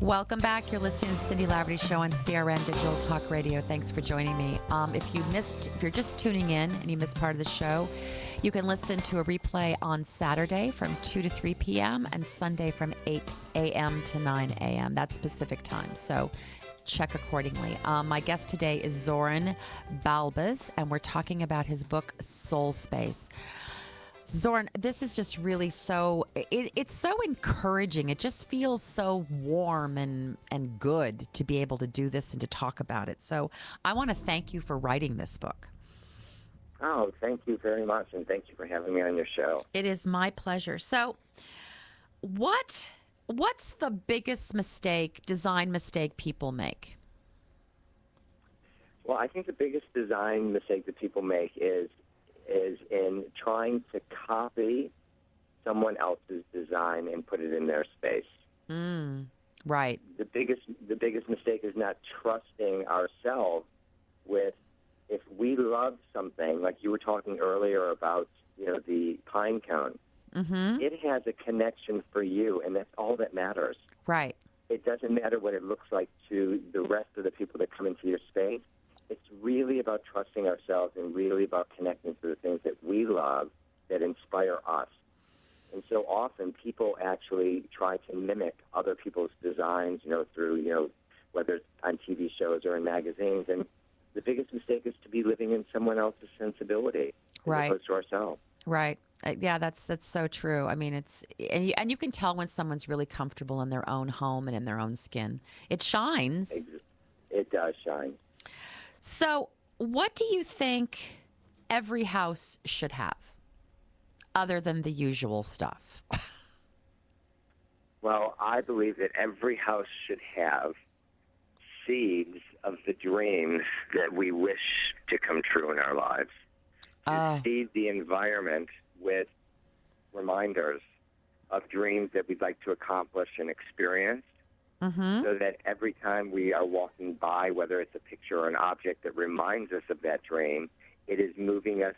Welcome back. You're listening to the Cindy Laverty Show on CRN Digital Talk Radio. Thanks for joining me. If you're just tuning in and you missed part of the show, you can listen to a replay on Saturday from 2 to 3 p.m. and Sunday from 8 a.m. to 9 a.m. That's Pacific time. So check accordingly. My guest today is Zoran Balbas, and we're talking about his book, Soul Space. Zoran, this is just really it's so encouraging. It just feels so warm and good to be able to do this and to talk about it. So I want to thank you for writing this book. Oh, thank you very much, and thank you for having me on your show. It is my pleasure. So what's the biggest design mistake people make? Well, I think the biggest design mistake that people make is in trying to copy someone else's design and put it in their space. Right. The biggest mistake is not trusting ourselves with, if we love something, like you were talking earlier about, the pine cone. Mm-hmm. It has a connection for you, and that's all that matters. Right. It doesn't matter what it looks like to the rest of the people that come into your space. It's really about trusting ourselves and really about connecting to the things that we love that inspire us. And so often people actually try to mimic other people's designs, through, whether it's on TV shows or in magazines. And the biggest mistake is to be living in someone else's sensibility as opposed to ourselves. Right. Yeah, that's so true. I mean, and you can tell when someone's really comfortable in their own home and in their own skin. It shines. It does shine. So what do you think every house should have, other than the usual stuff? Well, I believe that every house should have seeds of the dreams that we wish to come true in our lives. To seed the environment with reminders of dreams that we'd like to accomplish and experience. Mm-hmm. So that every time we are walking by, whether it's a picture or an object that reminds us of that dream, it is moving us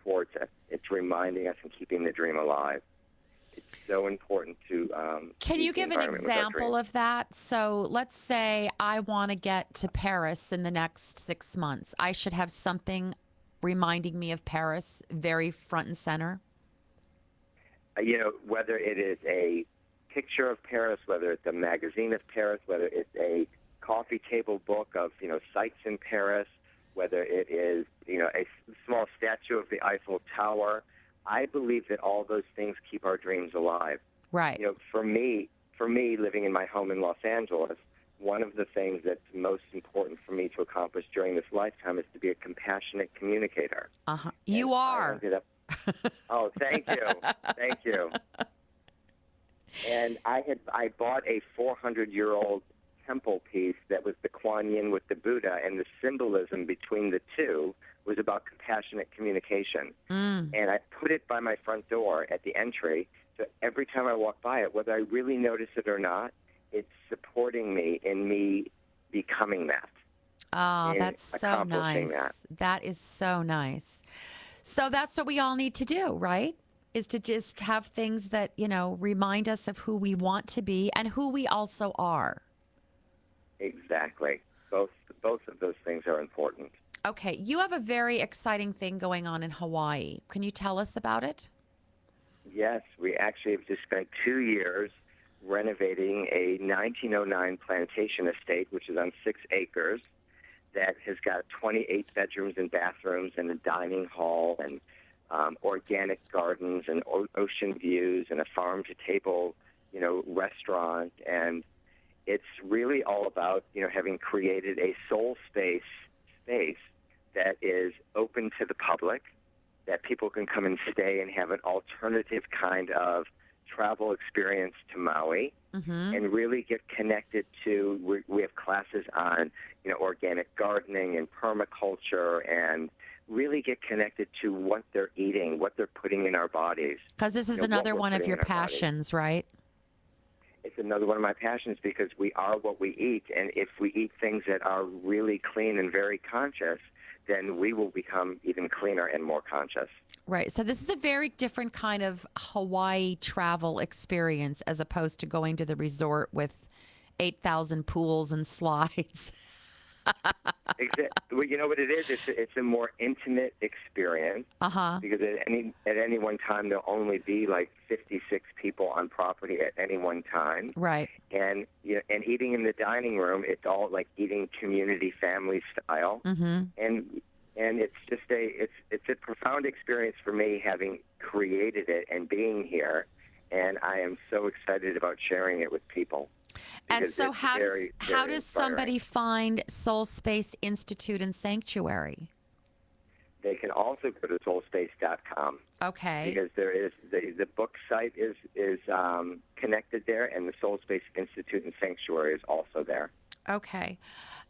towards it. It's reminding us and keeping the dream alive. It's so important to... Can you give an example of that? So let's say I want to get to Paris in the next 6 months. I should have something reminding me of Paris very front and center? Whether it is a picture of Paris, whether it's a magazine of Paris, whether it's a coffee table book of, sights in Paris, whether it is, a small statue of the Eiffel Tower. I believe that all those things keep our dreams alive. Right. For me, living in my home in Los Angeles, one of the things that's most important for me to accomplish during this lifetime is to be a compassionate communicator. Uh-huh. You are. Oh, thank you. Thank you. And I bought a 400-year-old temple piece that was the Kuan Yin with the Buddha, and the symbolism between the two was about compassionate communication. And I put it by my front door at the entry, so every time I walk by it, whether I really notice it or not, it's supporting me in me becoming that. Oh, that's so nice. That is so nice. So that's what we all need to do, right? Is to just have things that, remind us of who we want to be and who we also are. Exactly. Both of those things are important. Okay. You have a very exciting thing going on in Hawaii. Can you tell us about it? Yes. We actually have just spent 2 years renovating a 1909 plantation estate, which is on 6 acres, that has got 28 bedrooms and bathrooms and a dining hall and organic gardens and ocean views and a farm-to-table, restaurant. And it's really all about, having created a soul space that is open to the public, that people can come and stay and have an alternative kind of travel experience to Maui, and really get connected to, we have classes on, organic gardening and permaculture, and really get connected to what they're eating, what they're putting in our bodies. Because this is another one of your passions, right? It's another one of my passions because we are what we eat. And if we eat things that are really clean and very conscious, then we will become even cleaner and more conscious. Right. So this is a very different kind of Hawaii travel experience as opposed to going to the resort with 8,000 pools and slides. Well, you know what it is? It's a more intimate experience because at any one time there'll only be like 56 people on property at any one time. Right. And and eating in the dining room, it's all like eating community family style. Mm-hmm. And it's just it's a profound experience for me, having created it and being here, and I am so excited about sharing it with people. And so how very does somebody find Soul Space Institute and Sanctuary? They can also go to soulspace.com. Okay. Because there is the book site is connected there, and the Soul Space Institute and Sanctuary is also there. Okay.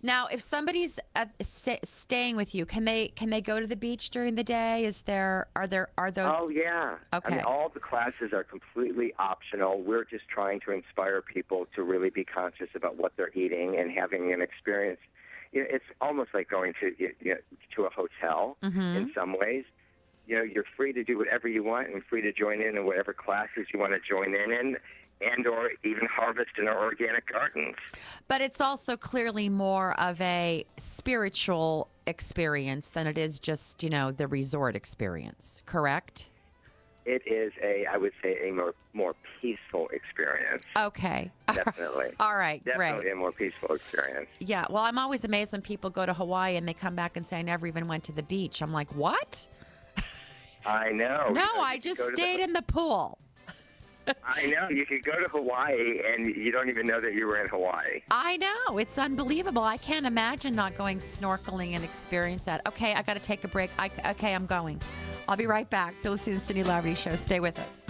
Now, if somebody's staying with you, can they go to the beach during the day? Are those? Oh yeah. Okay. I mean, all the classes are completely optional. We're just trying to inspire people to really be conscious about what they're eating and having an experience. It's almost like going to a hotel in some ways. You're free to do whatever you want and free to join in whatever classes you want to join in and or even harvest in our organic gardens. But it's also clearly more of a spiritual experience than it is just, the resort experience, correct? It is I would say, a more peaceful experience. Okay. Definitely. All right, Definitely great. a more peaceful experience. Yeah, well, I'm always amazed when people go to Hawaii and they come back and say, I never even went to the beach. I'm like, what? I know. No, I just stayed in the pool. I know. You could go to Hawaii and you don't even know that you were in Hawaii. I know. It's unbelievable. I can't imagine not going snorkeling and experience that. Okay, I got to take a break. Okay, I'm going. I'll be right back. You're listening to the Cindy Laverty Show. Stay with us.